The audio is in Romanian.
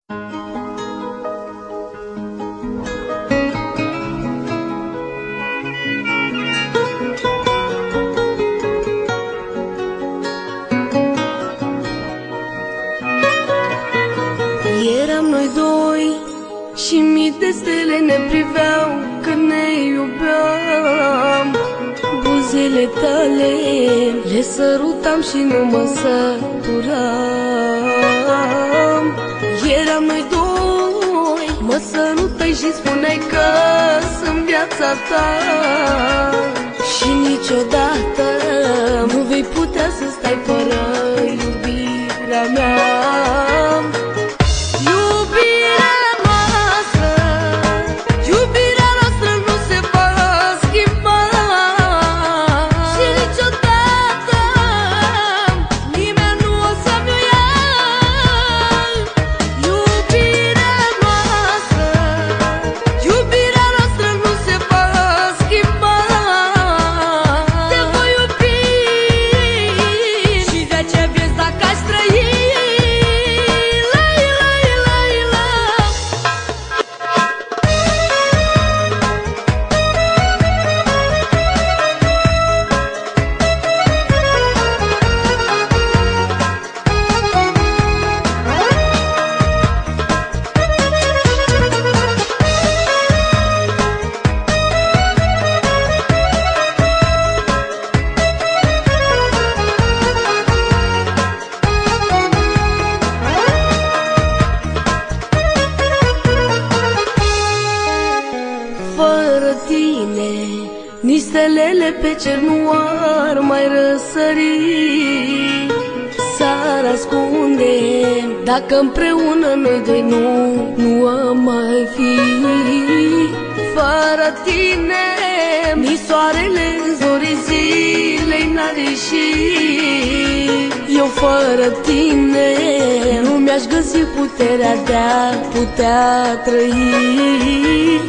Eram noi doi și mii de stele ne priveau când ne iubeam. Buzele tale le sărutam și nu mă săturam. Eram noi doi, mă sărutai și spuneai că sunt viața ta. Și niciodată nu vei putea să stai fără iubirea mea. Fără tine, nici stelele pe cer nu ar mai răsări. S-ar ascunde dacă împreună noi doi nu am mai fi. Fără tine, nici soarele în zorii zilei n-ar ieși. Eu fără tine nu mi-aș găsi puterea de a putea trăi.